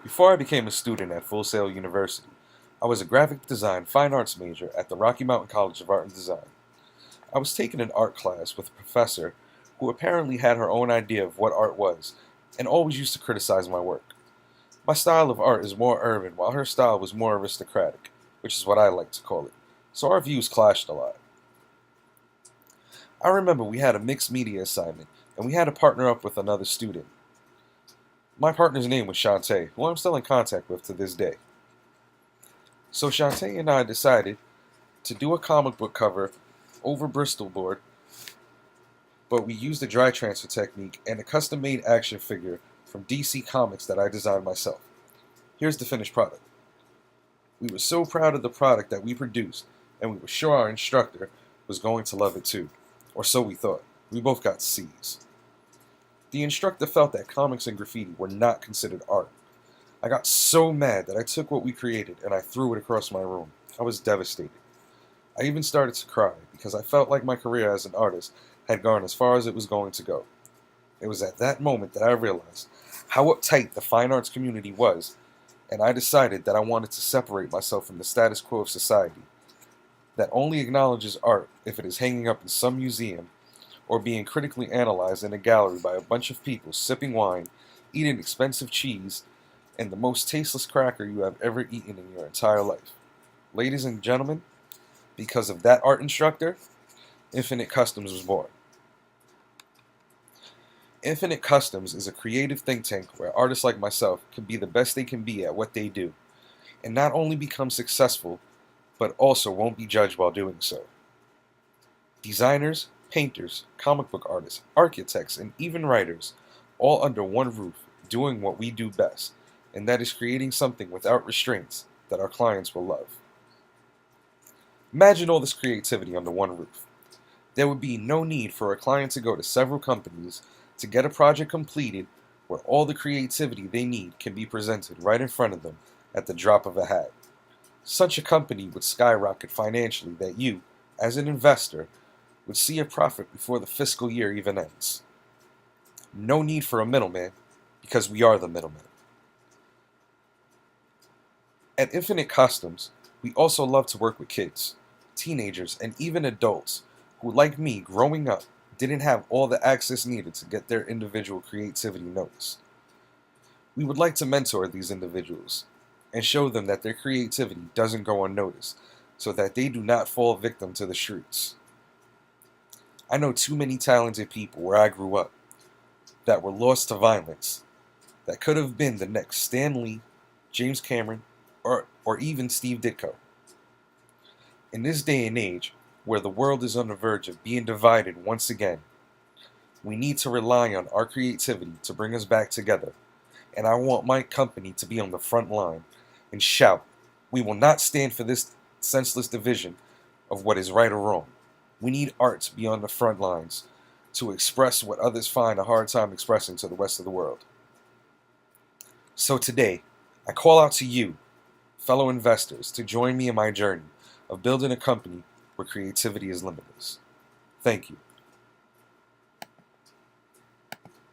Before I became a student at Full Sail University, I was a graphic design fine arts major at the Rocky Mountain College of Art and Design. I was taking an art class with a professor who apparently had her own idea of what art was and always used to criticize my work. My style of art is more urban, while her style was more aristocratic, which is what I like to call it, so our views clashed a lot. I remember we had a mixed media assignment, and we had to partner up with another student. My partner's name was Shantae, who I'm still in contact with to this day. So Shantae and I decided to do a comic book cover over Bristol board, but we used a dry transfer technique and a custom-made action figure from DC Comics that I designed myself. Here's the finished product. We were so proud of the product that we produced, and we were sure our instructor was going to love it too. Or so we thought. We both got C's. The instructor felt that comics and graffiti were not considered art. I got so mad that I took what we created and I threw it across my room. I was devastated. I even started to cry because I felt like my career as an artist had gone as far as it was going to go. It was at that moment that I realized how uptight the fine arts community was, and I decided that I wanted to separate myself from the status quo of society that only acknowledges art if it is hanging up in some museum or being critically analyzed in a gallery by a bunch of people sipping wine, eating expensive cheese, and the most tasteless cracker you have ever eaten in your entire life. Ladies and gentlemen, because of that art instructor, Nifinite Customs was born. Nifinite Customs is a creative think tank where artists like myself can be the best they can be at what they do, and not only become successful, but also won't be judged while doing so. Designers, painters, comic book artists, architects, and even writers, all under one roof, doing what we do best, and that is creating something without restraints that our clients will love. Imagine all this creativity under one roof. There would be no need for a client to go to several companies to get a project completed where all the creativity they need can be presented right in front of them at the drop of a hat. Such a company would skyrocket financially that you, as an investor, would see a profit before the fiscal year even ends. No need for a middleman, because we are the middleman. At Nifinite Customs, we also love to work with kids, teenagers, and even adults who, like me, growing up, didn't have all the access needed to get their individual creativity noticed. We would like to mentor these individuals and show them that their creativity doesn't go unnoticed, so that they do not fall victim to the streets. I know too many talented people where I grew up that were lost to violence that could have been the next Stan Lee, James Cameron, or even Steve Ditko. In this day and age, where the world is on the verge of being divided once again, we need to rely on our creativity to bring us back together, and I want my company to be on the front line and shout, "We will not stand for this senseless division of what is right or wrong." We need art to be on the front lines to express what others find a hard time expressing to the rest of the world. So today, I call out to you, fellow investors, to join me in my journey of building a company where creativity is limitless. Thank you.